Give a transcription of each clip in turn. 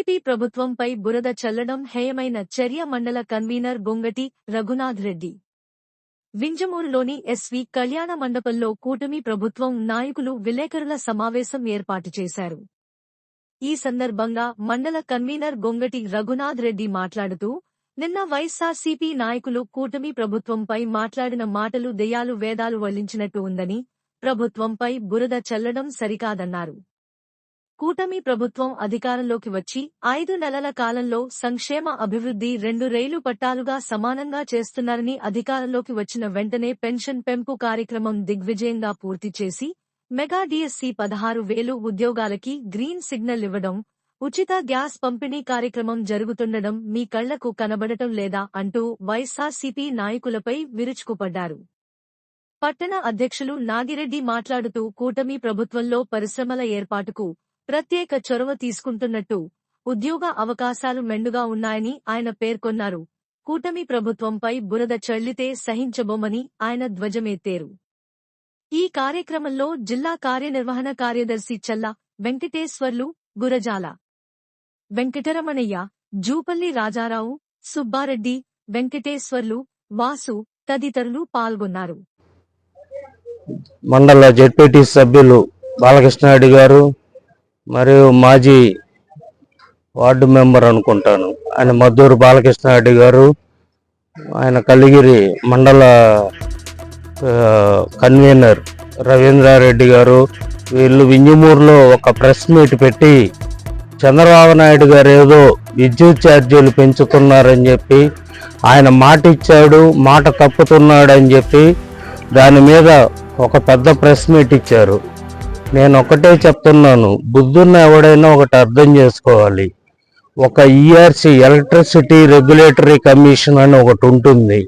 TDP ప్రభుత్వంపై బురద చల్లడం హేయమైన చర్య మండల కన్వీనర్ గొంగటి రఘునాథ్ రెడ్డి. వింజమూరులోని ఎస్వి కళ్యాణ మండపంలో కూటమి ప్రభుత్వం నాయకులు విలేకరుల సమావేశం ఏర్పాటు చేశారు. ఈ సందర్భంగా మండల కన్వీనర్ గొంగటి రఘునాథ్ రెడ్డి మాట్లాడుతూ, నిన్న వైఎస్సార్సీపీ నాయకులు కూటమి ప్రభుత్వంపై మాట్లాడిన మాటలు దెయ్యాలు వేదాలు వల్లించినట్టు ఉందని, ప్రభుత్వంపై బురద చల్లడం సరికాదన్నారు. కూటమి ప్రభుత్వం అధికారంలోకి వచ్చి 5 నెలల కాలంలో సంక్షేమ అభివృద్ధి 2 రైలు పట్టాలుగా సమానంగా చేస్తున్నారని, అధికారంలోకి వచ్చిన వెంటనే పెన్షన్ పెంపు కార్యక్రమం దిగ్విజయంగా పూర్తి చేసి, మెగా డిఎస్సి 16,000 ఉద్యోగాలకి గ్రీన్ సిగ్నల్ ఇవ్వడం, ఉచిత గ్యాస్ పంపిణీ కార్యక్రమం జరుగుతుండడం మీ కళ్లకు కనబడటం లేదా అంటూ వైఎస్సార్సీపీ నాయకులపై విరుచుకుపడ్డారు. పట్టణ అధ్యక్షులు నాగిరెడ్డి మాట్లాడుతూ, కూటమి ప్రభుత్వంలో పరిశ్రమల ఏర్పాటుకు ప్రత్యేక చొరవ తీసుకుంటున్నట్టు, ఉద్యోగ అవకాశాలు మెండుగా ఉన్నాయని ఆయన పేర్కొన్నారు. కూటమి ప్రభుత్వంపై బురద చల్లితే సహించబోమని ఆయన ధ్వజమెత్తారు. ఈ కార్యక్రమంలో జిల్లా కార్యనిర్వహణ కార్యదర్శి చల్ల వెంకటేశ్వర్లు, గురజాల వెంకటరమణయ్య, జూపల్లి రాజారావు, సుబ్బారెడ్డి, వెంకటేశ్వర్లు, వాసు తదితరులు పాల్గొన్నారు. మండల జెడ్పీటీ సభ్యులు బాలకృష్ణారెడ్డి గారు మరియు మాజీ వార్డు మెంబర్ అనుకుంటాను ఆయన మద్దూరు బాలకృష్ణారెడ్డి గారు, ఆయన కలిగిరి మండల కన్వీనర్ రవీంద్రారెడ్డి గారు, వీళ్ళు వింజమూరులో ఒక ప్రెస్ మీట్ పెట్టి చంద్రబాబు నాయుడు గారు ఏదో విద్యుత్ ఛార్జీలు పెంచుతున్నారని చెప్పి, ఆయన మాట ఇచ్చాడు, మాట తప్పుతున్నాడని చెప్పి దాని మీద ఒక పెద్ద ప్రెస్ మీట్ ఇచ్చారు. నేను ఒకటే చెప్తున్నాను, బుద్ధున్న ఎవడైనా ఒకటి అర్థం చేసుకోవాలి. ఒక ఈఆర్సీ ఎలక్ట్రిసిటీ రెగ్యులేటరీ కమిషన్ అని ఒకటి ఉంటుంది,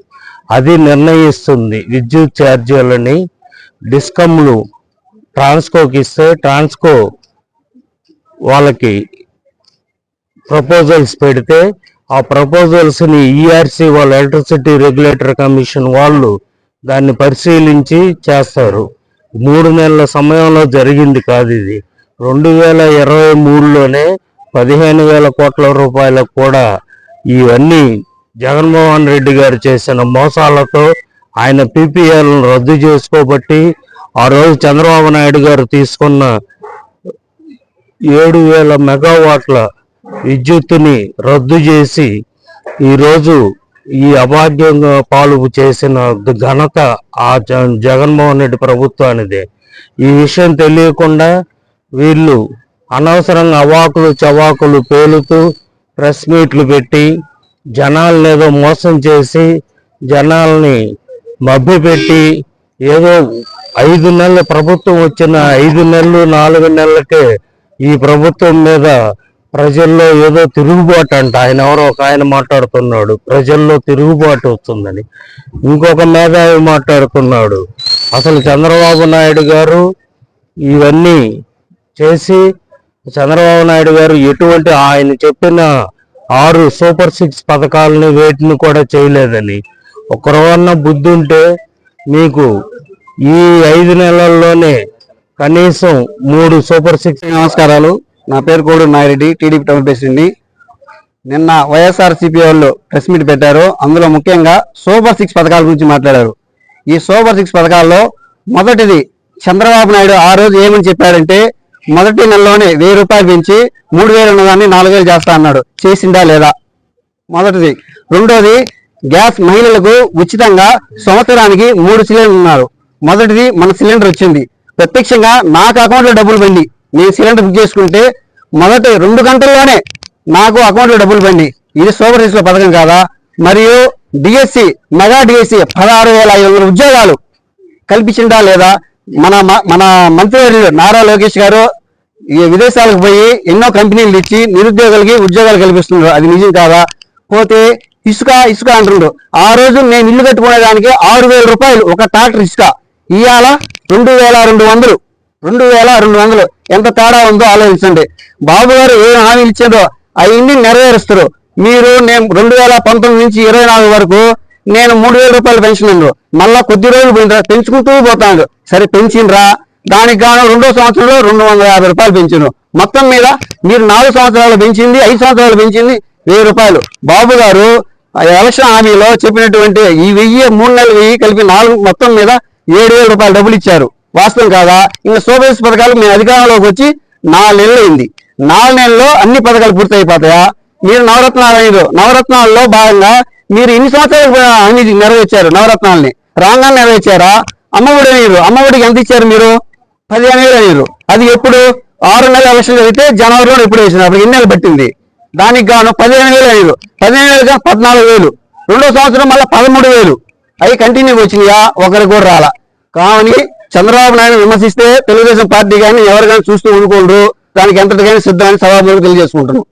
అది నిర్ణయిస్తుంది విద్యుత్ ఛార్జీలని. డిస్కమ్లు ట్రాన్స్కోకి ఇస్తే ట్రాన్స్కో వాళ్ళకి ప్రపోజల్స్ పెడితే ఆ ప్రపోజల్స్ని ఈఆర్సీ వాళ్ళు ఎలక్ట్రిసిటీ రెగ్యులేటరీ కమిషన్ వాళ్ళు దాన్ని పరిశీలించి చేస్తారు. 3 నెలల సమయంలో జరిగింది కాదు ఇది. 2023లోనే 15,000 కోట్ల రూపాయలకు కూడా ఇవన్నీ జగన్మోహన్ రెడ్డి గారు చేసిన మోసాలతో ఆయన పీపీఎల్ను రద్దు చేసుకోబట్టి, ఆ రోజు చంద్రబాబు నాయుడు గారు తీసుకున్న 7,000 మెగావాట్ల విద్యుత్తుని రద్దు చేసి ఈరోజు ఈ అభాగ్యంగా పాలు చేసిన ఘనత ఆ జగన్మోహన్ రెడ్డి ప్రభుత్వానిదే. ఈ విషయం తెలియకుండా వీళ్ళు అనవసరంగా అవాకులు చవాకులు పేలుతూ ప్రెస్ మీట్లు పెట్టి జనాలను ఏదో మోసం చేసి, జనాల్ని మభ్యపెట్టి, ఏదో 5 నెలల ప్రభుత్వం వచ్చిన 5 నెలలు 4 నెలలకే ఈ ప్రభుత్వం మీద ప్రజల్లో ఏదో తిరుగుబాటు అంట. ఆయన ఎవరో ఒక ఆయన మాట్లాడుతున్నాడు, ప్రజల్లో తిరుగుబాటు వస్తుందని. ఇంకొక మేధావి మాట్లాడుతున్నాడు. అసలు చంద్రబాబు నాయుడు గారు ఇవన్నీ చేసి, చంద్రబాబు నాయుడు గారు ఎటువంటి ఆయన చెప్పిన 6 సూపర్ 6 పథకాలని వేటిని కూడా చేయలేదని. ఒకరవన్న బుద్ధి ఉంటే మీకు ఈ 5 నెలల్లోనే కనీసం 3 సూపర్ 6. నమస్కారాలు, నా పేరు కోడు నాగిరెడ్డి, టీడీపీ టౌన్ ప్రెసిడెంట్ని. నిన్న వైఎస్ఆర్సీపీ వాళ్ళు ప్రెస్ మీట్ పెట్టారు. అందులో ముఖ్యంగా సూపర్ 6 పథకాల గురించి మాట్లాడారు. ఈ సూపర్ 6 పథకాల్లో మొదటిది చంద్రబాబు నాయుడు ఆ రోజు ఏమని చెప్పాడంటే, మొదటి నెలలోనే 1,000 రూపాయలు పెంచి 3,000 ఉన్నదాన్ని 4,000 చేస్తా అన్నాడు. చేసిందా లేదా? మొదటిది. రెండోది, గ్యాస్ మహిళలకు ఉచితంగా సంవత్సరానికి 3 సిలిండర్లు ఉన్నారు. మొదటిది మన సిలిండర్ వచ్చింది. ప్రత్యక్షంగా నాకు అకౌంట్లో డబ్బులు పండి నేను సిలిండర్ బుక్ చేసుకుంటే మొదటి 2 గంటల్లోనే నాకు అకౌంట్లో డబ్బులు పండి. ఇది సూపర్ 6 పథకం కాదా? మరియు డిఎస్సి, మెగా డిఎస్సి 16,500 ఉద్యోగాలు కల్పించిందా లేదా? మన మంత్రివర్యులు నారా లోకేష్ గారు విదేశాలకు పోయి ఎన్నో కంపెనీలు ఇచ్చి నిరుద్యోగులకి ఉద్యోగాలు కల్పిస్తున్నారు. అది నిజం కాదా? పోతే ఇసుక అంటుండ్రు. ఆ రోజు నేను ఇల్లు కట్టుకునేదానికి 6,000 రూపాయలు ఒక ట్రాక్టర్ ఇసుక, ఇవాళ 2,200. ఎంత తేడా ఉందో ఆలోచించండి. బాబు గారు ఏ హామీలు ఇచ్చారో అవన్నీ నెరవేరుస్తారు. మీరు నేను 2019 నుంచి 24 వరకు నేను 3,000 రూపాయలు పెన్షన్ అన్నారు. మళ్ళా కొద్ది రోజులు పెంచుకుంటూ పోతాను. సరే పెంచినరా? దానికి గాను రెండో సంవత్సరంలో 250 రూపాయలు పెంచారు. మొత్తం మీద మీరు 4 సంవత్సరాలు పెంచింది, 5 సంవత్సరాలు పెంచింది 1000 రూపాయలు. బాబు గారు ఎలక్షన్ హామీలో చెప్పినటువంటి ఈ 1000 3 నెలలు 1000 కలిపి 4 మొత్తం మీద 7000 రూపాయలు డబ్బులు ఇచ్చారు. వాస్తవం కాదా? ఇంకా సూపర్ పథకాలు మేము అధికారంలోకి వచ్చి 4 నెలలు అయింది. 4 నెలల్లో అన్ని పథకాలు పూర్తి అయిపోతాయా? మీరు నవరత్నాల్లో భాగంగా మీరు ఇన్ని సంవత్సరాలు అన్ని నెరవేర్చారు. నవరత్నాలని రాంగానే నెరవేర్చారా? అమ్మఒడి అయ్యారు. అమ్మఒడికి ఎంత ఇచ్చారు మీరు? 15,000 అయ్యారు. అది ఎప్పుడు 6 నెలల ఎలక్షన్ జరిగితే జనవరిలో ఎప్పుడు వేసినారు? అప్పుడు ఎన్ని నెలలు పట్టింది? దానికి గాను 15,000 అయ్యారు. 15,000 14,000. రెండో సంవత్సరం మళ్ళీ 13,000. అవి కంటిన్యూ వచ్చినాయా? ఒకరికి కూడా రాలా. కానీ చంద్రబాబు నాయుడు విమర్శిస్తే తెలుగుదేశం పార్టీ కానీ ఎవరు కానీ చూస్తూ ఊరుకోండ్రు. దానికి ఎంతటికైనా సిద్ధమని సభాముఖంగా తెలియజేసుకుంటున్నాం.